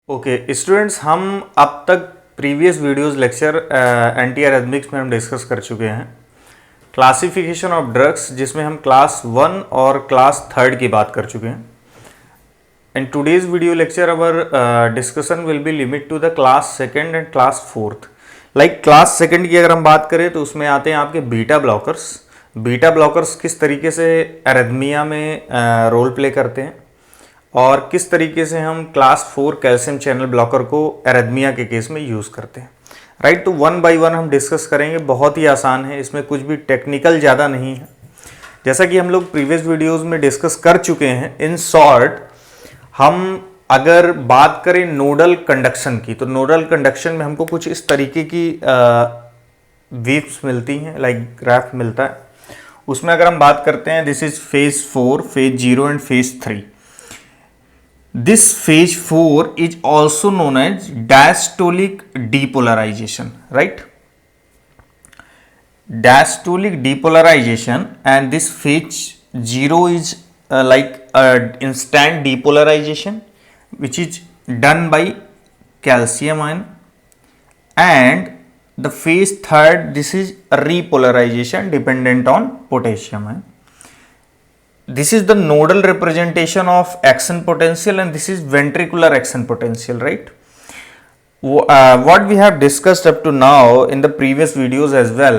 Okay students, हम अब तक प्रीवियस वीडियोस लेक्चर एंटी अरिथमिक्स में हम डिस्कस कर चुके हैं। क्लासिफिकेशन ऑफ ड्रग्स जिसमें हम क्लास 1 और क्लास 3 की बात कर चुके हैं। In today's video lecture our discussion will be limit to the class 2nd and class 4th। Like class 2nd की अगर हम बात करें तो उसमें आते हैं आपके बीटा ब्लॉकर्स। बीटा ब्लॉकर्स किस तरीके से एरिथमिया में रोल प्ले करते हैं और किस तरीके से हम क्लास 4 कैल्शियम चैनल ब्लॉकर को एरिथमिया के केस में यूज़ करते हैं। राइट, तो 1 बाय 1 हम डिस्कस करेंगे। बहुत ही आसान है, इसमें कुछ भी टेक्निकल ज़्यादा नहीं है। जैसा कि हम लोग प्रीवियस वीडियोस में डिस्कस कर चुके हैं। इन शॉर्ट, हम अगर बात करें नोडल कंडक्शन की, तो नोडल कंडक्शन में हमको कुछ इस तरीके की वेव्स मिलती हैं, लाइक ग्राफ मिलता है। उसमें अगर हम बात करते हैं, this is phase 4, phase 0 and phase 3। This phase 4 is also known as diastolic depolarization, right? Diastolic depolarization, and this phase 0 is like instant depolarization, which is done by calcium ion, and the phase 3rd, this is repolarization dependent on potassium ion. This is the nodal representation of action potential, and this is ventricular action potential, right? What we have discussed up to now in the previous videos as well,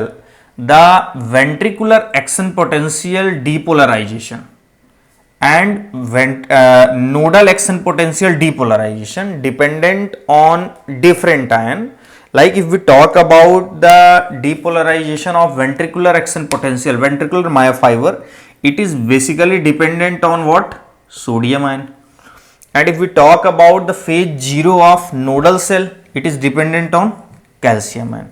the ventricular action potential depolarization and nodal action potential depolarization dependent on different ion. Like if we talk about the depolarization of ventricular action potential, ventricular myofiber, it is basically dependent on what? Sodium ion. And if we talk about the phase 0 of nodal cell, it is dependent on calcium ion.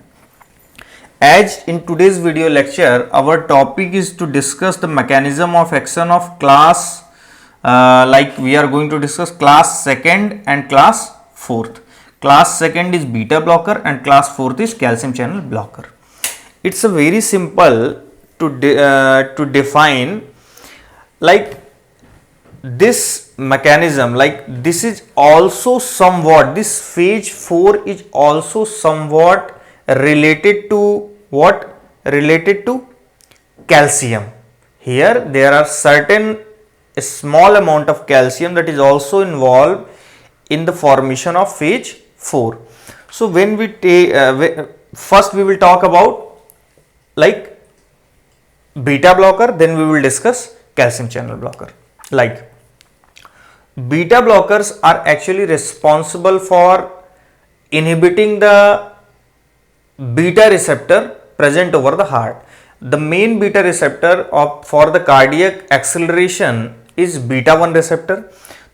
As in today's video lecture, our topic is to discuss the mechanism of action of class, like we are going to discuss class 2nd and class 4th. Class 2nd is beta blocker and class 4th is calcium channel blocker. It's a very simple to define, like this mechanism, like this is also somewhat, this phase 4 is also somewhat related to what? Related to calcium. Here there are certain small amount of calcium that is also involved in the formation of phase 4. So when we take first we will talk about like beta blocker, then we will discuss calcium channel blocker. Like beta blockers are actually responsible for inhibiting the beta receptor present over the heart. The main beta receptor for the cardiac acceleration is beta 1 receptor.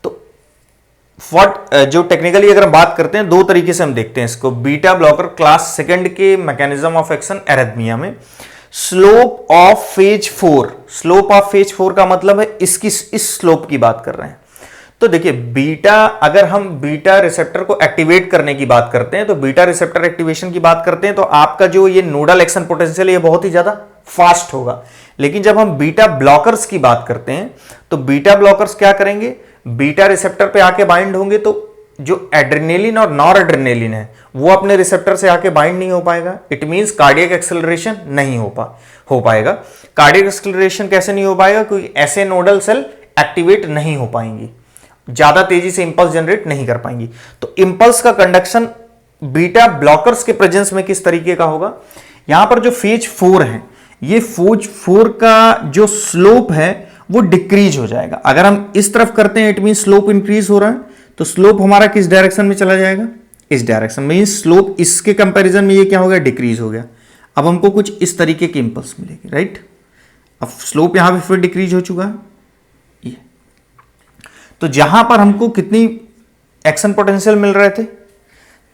तो जो technically अगर हम बात करते हैं, दो तरीके से हम देखते हैं इसको। बीटा ब्लॉकर क्लास 2nd के मैकेनिज्म ऑफ एक्शन एरिथमिया में slope of phase 4, slope of phase 4 का मतलब है इस स्लोप की बात कर रहे हैं। तो देखिए बीटा, अगर हम बीटा रिसेप्टर को एक्टिवेट करने की बात करते हैं, तो बीटा रिसेप्टर एक्टिवेशन की बात करते हैं, तो आपका जो ये नोडल एक्शन पोटेंशियल ये बहुत ही ज्यादा फास्ट होगा। लेकिन जब हम बीटा ब्लॉकर्स की बात करते हैं, तो बीटा ब्लॉकर्स क्या करेंगे? बीटा रिसेप्टर पे आके बाइंड होंगे, तो जो एड्रेनेलिन और नॉर एड्रेनेलिन है वो अपने रिसेप्टर से आके बाइंड नहीं हो पाएगा। इट मींस कार्डियक एक्सेलरेशन नहीं हो पाएगा। कार्डियक एक्सेलरेशन कैसे नहीं हो पाएगा? क्योंकि ऐसे नोडल सेल एक्टिवेट नहीं हो पाएंगी, ज्यादा तेजी से इंपल्स जनरेट नहीं कर पाएंगी। तो इंपल्स का कंडक्शन बीटा ब्लॉकर्स के प्रेजेंस में किस तरीके का होगा? यहां पर जो फेज 4 है, ये फेज 4 का जो स्लोप है वो डिक्रीज हो जाएगा। अगर हम इस तरफ करते हैं, इट मीन स्लोप इंक्रीज हो रहा है, तो स्लोप हमारा किस डायरेक्शन में चला जाएगा? इस डायरेक्शन में। स्लोप इसके कंपैरिजन में ये क्या हो गया? डिक्रीज हो गया। अब हमको कुछ इस तरीके की इंपल्स मिलेगी, राइट? अब स्लोप यहां पे फिर डिक्रीज हो चुका है ये। तो जहां पर हमको कितनी एक्शन पोटेंशियल मिल रहे थे?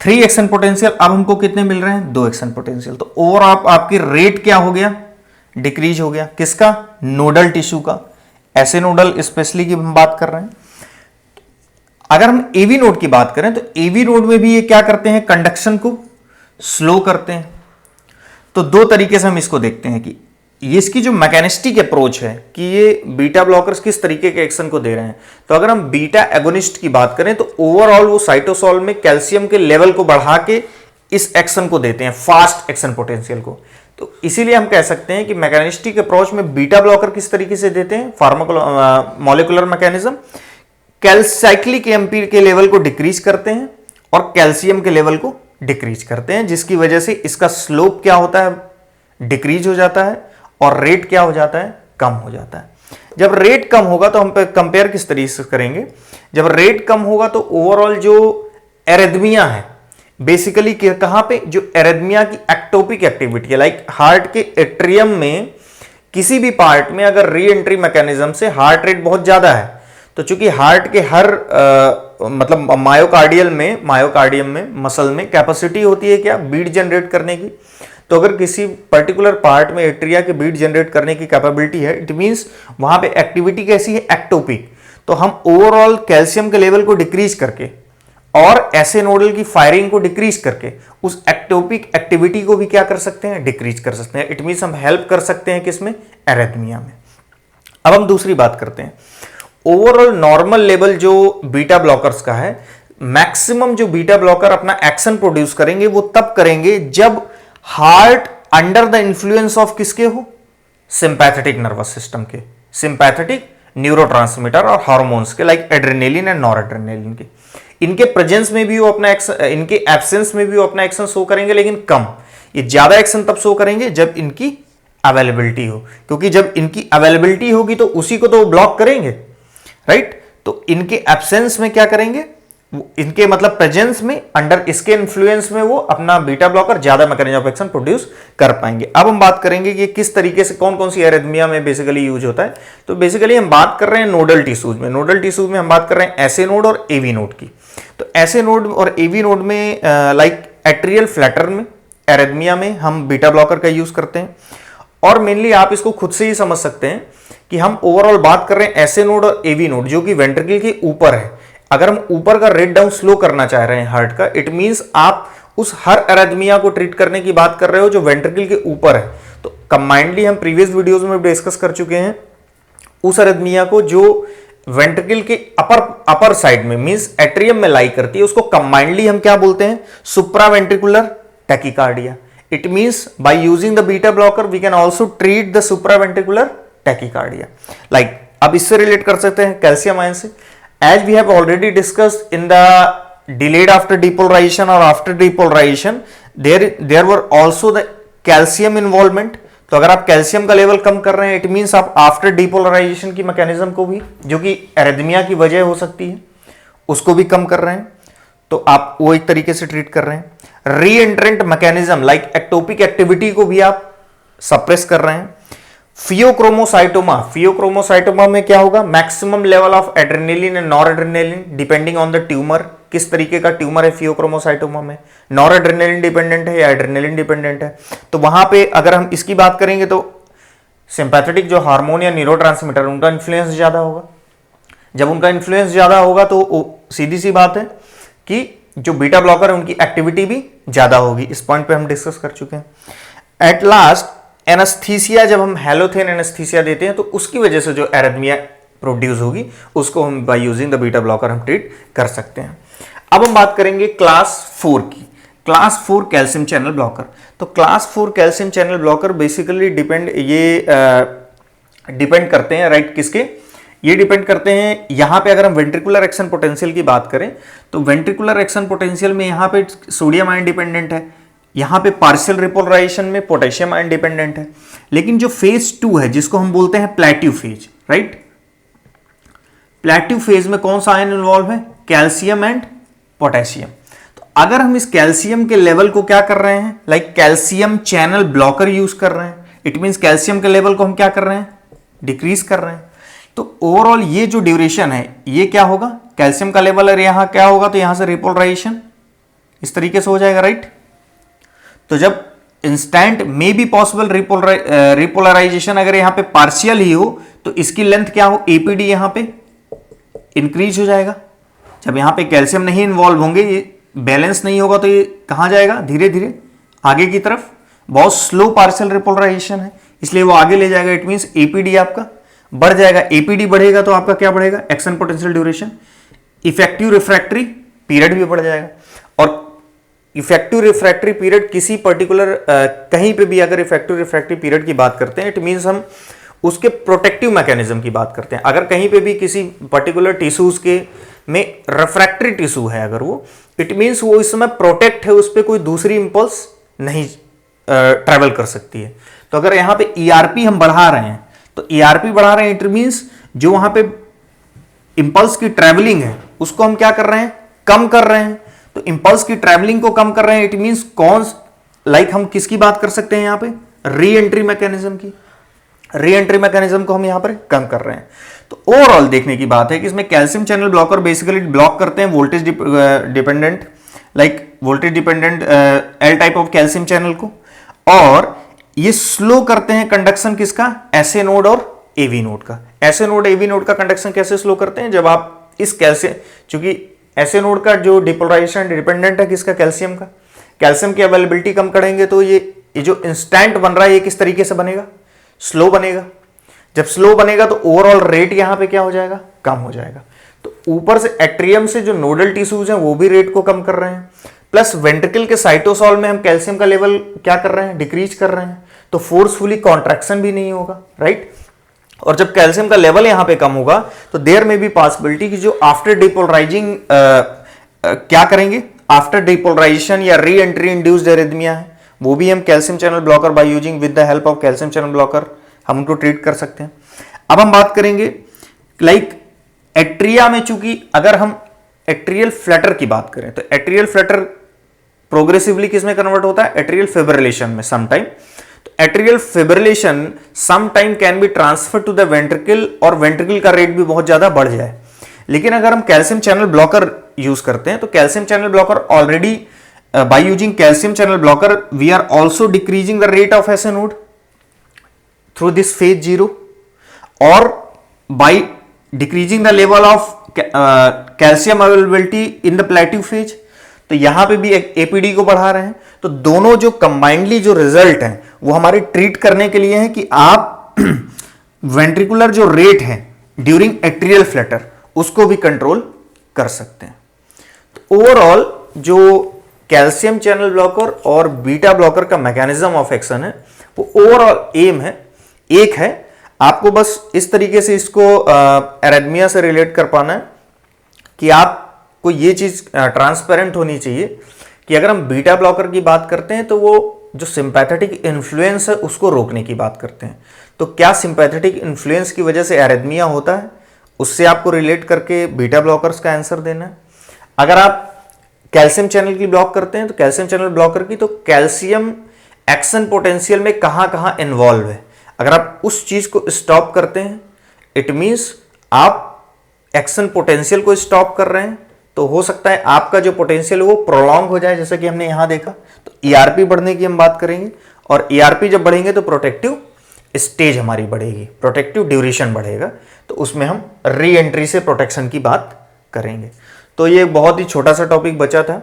3 एक्शन पोटेंशियल, अब हमको कितने मिल रहे हैं? 2 एक्शन पोटेंशियल। तो ओवर आपकी रेट क्या हो गया? डिक्रीज हो गया। किसका? नोडल टिश्यू का। ऐसे नोडल स्पेशली की हम बात कर रहे हैं। अगर हम एवी नोड की बात करें, तो एवी नोड में भी ये क्या करते हैं? कंडक्शन को स्लो करते हैं। तो दो तरीके से हम इसको देखते हैं कि ये इसकी जो मैकेनिस्टिक अप्रोच है कि ये बीटा ब्लॉकर्स किस तरीके के एक्शन को दे रहे हैं, तो अगर हम बीटा एगोनिस्ट की बात करें तो ओवरऑल वो साइटोसोल में कैल्शियम के लेवल को बढ़ा के इस एक्शन को देते हैं, फास्ट एक्शन पोटेंशियल को। तो इसीलिए हम कह सकते हैं कि मैकेनिस्टिक अप्रोच में बीटा ब्लॉकर किस तरीके से देते हैं, मॉलिक्यूलर मैकेनिज्म, कैल्साइक्लिक एम्पी के लेवल को डिक्रीज करते हैं और कैल्शियम के लेवल को डिक्रीज करते हैं, जिसकी वजह से इसका स्लोप क्या होता है, डिक्रीज हो जाता है और रेट क्या हो जाता है, कम हो जाता है। जब रेट कम होगा तो हम कंपेयर किस तरीके से करेंगे, जब रेट कम होगा तो ओवरऑल जो एरिथमिया है बेसिकली कहां पे, जो एरिथमिया की एक्टोपिक एक्टिविटी है, लाइक हार्ट के एट्रियम में किसी भी पार्ट में अगर री एंट्री मैकेनिज्म से हार्ट रेट बहुत ज्यादा है, तो चूंकि हार्ट के हर मतलब मायोकार्डियम में मसल में कैपेसिटी होती है क्या, बीट जनरेट करने की। तो अगर किसी पर्टिकुलर पार्ट में एट्रिया के बीट जनरेट करने की कैपेबिलिटी है, इट मींस वहां पे एक्टिविटी कैसी है, एक्टोपिक। तो हम ओवरऑल कैल्शियम के लेवल को डिक्रीज करके और ऐसे नोडल की फायरिंग को डिक्रीज करके उस एक्टोपिक एक्टिविटी को भी क्या कर सकते हैं, डिक्रीज कर सकते हैं। इट मींस हम हेल्प कर सकते हैं किसमें, एरिथमिया में। अब हम दूसरी बात करते हैं, ओवरऑल नॉर्मल लेवल जो बीटा ब्लॉकर्स का है, मैक्सिमम जो बीटा ब्लॉकर अपना एक्शन प्रोड्यूस करेंगे वो तब करेंगे जब heart under the influence of किसके हो, सिंपैथेटिक नर्वस सिस्टम के, सिंपैथेटिक न्यूरोट्रांसमीटर और हार्मोन्स के, लाइक एड्रेनेलिन एंड नॉरएड्रेनेलिन के। इनके प्रेजेंस में भी वो अपना एक्शन, इनके एब्सेंस में भी वो अपना एक्शन शो करेंगे, लेकिन कम। ये ज्यादा एक्शन तब शो करेंगे जब इनकी अवेलेबिलिटी हो, क्योंकि जब इनकी अवेलेबिलिटी होगी तो उसी को तो ब्लॉक करेंगे, राइट। तो इनके एब्सेंस में क्या करेंगे, इनके मतलब प्रेजेंस में, अंडर इसके इन्फ्लुएंस में वो अपना बीटा ब्लॉकर ज्यादा मैकेनिज्म ऑफ एक्शन प्रोड्यूस कर पाएंगे। अब हम बात करेंगे कि किस तरीके से कौन कौन सी एरिथमिया में बेसिकली यूज होता है। तो बेसिकली हम बात कर रहे हैं नोडल टिश्यूज में। नोडल टिश्यूज में हम बात कर रहे हैं एसए नोड और एवी नोड की। तो एसए नोड और एवी नोड में लाइक एट्रियल फ्लैटर में, एरिथमिया में हम बीटा ब्लॉकर का यूज करते हैं। और मेनली आप इसको खुद से ही समझ सकते हैं कि हम ओवरऑल बात कर रहे हैं एसए नोड और एवी नोड जो कि वेंट्रिकल के ऊपर है। अगर हम ऊपर का रेट डाउन स्लो करना चाह रहे हैं हार्ट का, इट मींस आप उस हर एरिथमिया को ट्रीट करने की बात कर रहे हो जो वेंट्रिकल के ऊपर है। तो कंबाइंडली हम प्रीवियस वीडियोस में डिस्कस कर चुके हैं उस एरिथमिया को जो वेंट्रिकल के अपर साइड में मींस एट्रियम में लाई करती है, उसको कंबाइंडली हम क्या बोलते हैं, supraventricular tachycardia. It means by using the beta blocker we can also treat the supraventricular tachycardia. Like अब इससे रिलेट कर सकते हैं कैल्शियम आयन से। As we have already discussed in the delayed after depolarization or after depolarization, there were also the calcium involvement. तो अगर आप calcium का लेवल कम कर रहे हैं, इट मींस आप आफ्टर डिपोलराइजेशन की मैकेनिज्म को भी, जो कि एरिथमिया की वजह हो सकती है, उसको भी कम कर रहे हैं। तो आप वो एक तरीके से ट्रीट कर रहे हैं। री एंट्रेंट मैकेनिज्म लाइक एक्टोपिक एक्टिविटी को भी आप सप्रेस कर रहे हैं। फियोक्रोमोसाइटोमा में क्या होगा, maximum level of adrenaline and noradrenaline depending on the tumour. किस तरीके का ट्यूमर है फियोक्रोमोसाइटोमा में, नॉरएड्रेनेलिन डिपेंडेंट है या एड्रेनेलिन डिपेंडेंट है। तो वहां पे अगर हम इसकी बात करेंगे तो सिंपैथेटिक जो हार्मोन या न्यूरोट्रांसमीटर उनका इन्फ्लुएंस ज्यादा होगा। जब उनका इन्फ्लुएंस ज्यादा होगा तो सीधी सी बात है कि जो बीटा ब्लॉकर है उनकी एक्टिविटी भी ज्यादा होगी। इस पॉइंट पे हम डिस्कस कर चुके हैं। एट लास्ट एनेस्थीसिया, जब हम हेलोथेन एनेस्थीसिया देते हैं तो उसकी वजह से जो एरिथमिया प्रोड्यूस होगी उसको हम bye using the beta blocker हम ट्रीट कर सकते हैं। अब हम बात करेंगे क्लास 4 की, क्लास 4 कैल्शियम चैनल ब्लॉकर। तो class 4 calcium channel blocker basically depend करते हैं, राइट, किसके, ये डिपेंड करते हैं यहां पे अगर हम वेंट्रिकुलर एक्शन पोटेंशियल की बात करें तो वेंट्रिकुलर एक्शन पोटेंशियल में यहां पे सोडियम आयन डिपेंडेंट है, यहां पे पार्शियल रिपोलराइजेशन में पोटेशियम आयन डिपेंडेंट है। लेकिन जो फेज 2 है जिसको हम बोलते हैं plateau phase, right, plateau phase में कौन सा आयन इन्वॉल्व है, कैल्शियम एंड पोटेशियम। तो अगर हम इस कैल्शियम के लेवल को क्या कर रहे हैं, like calcium channel blocker use कर रहे हैं, इट मींस कैल्शियम के लेवल को हम क्या कर रहे हैं, डिक्रीज कर रहे हैं। तो ओवरऑल ये जो ड्यूरेशन है ये क्या होगा, कैल्शियम का लेवल है यहां क्या होगा, तो यहां से रिपोलराइजेशन इस तरीके से हो जाएगा, राइट। तो जब इंस्टेंट में भी पॉसिबल रिपोलराइजेशन अगर यहां पे पार्शियल ही हो तो इसकी लेंथ क्या हो, एपीडी यहां पे इंक्रीज हो जाएगा। जब यहां पे कैल्शियम नहीं इन्वॉल्व होंगे, ये बैलेंस नहीं होगा तो ये कहां जाएगा, धीरे धीरे आगे की तरफ। बहुत स्लो पार्शियल रिपोलराइजेशन है, इसलिए वो आगे ले जाएगा। इट मींस एपीडी आपका बढ़ जाएगा। एपीडी बढ़ेगा तो आपका क्या बढ़ेगा, action potential duration. Effective refractory period भी बढ़ जाएगा। और इफेक्टिव रिफ्रैक्टरी पीरियड किसी पर्टिकुलर कहीं पे भी अगर इफेक्टिव रिफ्रैक्टरी पीरियड की बात करते हैं, इट मींस हम उसके प्रोटेक्टिव मैकेनिज्म की बात करते हैं। अगर कहीं पे भी किसी पर्टिकुलर टिश्यूज के में रिफ्रैक्टरी टिश्यू है अगर वो, इट मींस वो इस समय प्रोटेक्ट है, उस पर कोई दूसरी इंपल्स नहीं ट्रेवल कर सकती है। तो अगर यहां पे ईआरपी हम बढ़ा रहे हैं, तो ईआरपी बढ़ा रहे हैं, इट मींस जो वहां पे इंपल्स की ट्रेवलिंग है उसको हम क्या कर रहे हैं, कम कर रहे हैं। तो इंपल्स की ट्रेवलिंग को कम कर रहे हैं, इट मींस कौन, लाइक हम किसकी बात कर सकते हैं यहां पे, री एंट्री मैकेनिज्म की। री एंट्री मैकेनिज्म को हम यहां पर कम कर रहे हैं। तो ओवरऑल देखने की बात है कि इसमें calcium channel blocker basically block करते हैं voltage dependent, like voltage dependent L type of calcium channel को, और ये स्लो करते हैं कंडक्शन किसका, एसए नोड और एवी नोड का। एसए नोड एवी नोड का कंडक्शन कैसे स्लो करते हैं, जब आप इस कैल्शियम, चूंकि एसए नोड का जो डिपोलराइजेशन डिपेंडेंट है किसका, कैल्शियम का, कैल्शियम की अवेलेबिलिटी कम करेंगे तो ये जो इंस्टेंट बन रहा है ये किस तरीके से बनेगा, स्लो बनेगा। जब स्लो बनेगा तो ओवरऑल रेट यहां पे क्या हो जाएगा, कम हो जाएगा। तो ऊपर से एट्रियम से जो नोडल टिश्यूज हैं वो भी रेट को कम कर रहे हैं, प्लस वेंट्रिकल के साइटोसॉल में हम कैल्शियम का लेवल क्या कर रहे हैं, डिक्रीज कर रहे हैं। तो फोर्सफुली कॉन्ट्रैक्शन भी नहीं होगा, राइट। और जब कैल्शियम का लेवल यहां पे कम होगा तो देयर में भी पॉसिबिलिटी कि जो आफ्टर डिपोलराइजिंग क्या करेंगे, आफ्टर डिपोलराइजेशन या री एंट्री इंड्यूस्ड एरिथमिया है, वो भी हम calcium channel blocker by using with the help of calcium channel blocker हम उनको ट्रीट कर सकते हैं। अब हम बात करेंगे लाइक एट्रिया में, चूंकि अगर हम एट्रियल फ्लटर की बात करें तो एट्रियल फ्लटर प्रोग्रेसिवली किस में कन्वर्ट होता है, एट्रियल फिब्रिलेशन में समटाइम। तो atrial fibrillation sometime can be transfer to the ventricle, और वेंट्रिकल का रेट भी बहुत ज्यादा बढ़ जाए। लेकिन अगर हम कैल्शियम चैनल ब्लॉकर यूज करते हैं तो calcium channel blocker already by using calcium channel blocker we are also decreasing the rate of SA node through this phase 0, or by decreasing the level of calcium availability in the plateau phase। तो यहां पे भी APD को बढ़ा रहे हैं। तो दोनों जो कंबाइंडली जो रिजल्ट हैं वो हमारे ट्रीट करने के लिए है कि आप वेंट्रिकुलर जो रेट है ड्यूरिंग एट्रियल फ्लटर उसको भी कंट्रोल कर सकते हैं। तो ओवरऑल जो कैल्शियम चैनल ब्लॉकर और बीटा ब्लॉकर का मैकेनिज्म ऑफ एक्शन है वो ओवरऑल एम है, एक है, आपको बस इस तरीके से इसको एरिथमिया से रिलेट कर पाना है कि आपको ये चीज ट्रांसपेरेंट होनी चाहिए कि अगर हम बीटा ब्लॉकर की बात करते हैं तो वो जो सिंपैथेटिक इन्फ्लुएंस है उसको रोकने की बात करते हैं। तो क्या सिंपैथेटिक इन्फ्लुएंस की वजह से एरिथमिया होता है, उससे आपको रिलेट करके बीटा ब्लॉकर्स का आंसर देना है। अगर आप कैल्शियम चैनल की ब्लॉक करते हैं तो कैल्शियम चैनल ब्लॉकर की, तो कैल्शियम एक्शन पोटेंशियल में कहां कहां इन्वॉल्व है, अगर आप उस चीज को स्टॉप करते हैं इट मींस आप एक्शन पोटेंशियल को स्टॉप कर रहे हैं। तो हो सकता है आपका जो पोटेंशियल है वो प्रोलॉन्ग हो जाए, जैसे कि हमने यहां देखा। तो ईआरपी बढ़ने की हम बात करेंगे, और ईआरपी जब बढ़ेंगे तो प्रोटेक्टिव स्टेज हमारी बढ़ेगी, प्रोटेक्टिव ड्यूरेशन बढ़ेगा। तो उसमें हम री एंट्री से प्रोटेक्शन की बात करेंगे। तो ये बहुत ही छोटा सा टॉपिक बचा था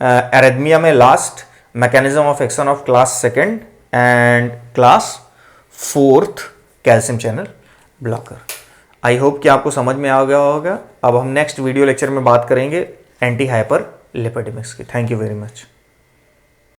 एरिथमिया में, last mechanism of action of class 2nd and class 4th calcium channel blocker. I hope कि आपको समझ में आ गया होगा। अब हम नेक्स्ट वीडियो लेक्चर में बात करेंगे एंटी हाइपर लिपिडेमिक्स की। Thank you very much.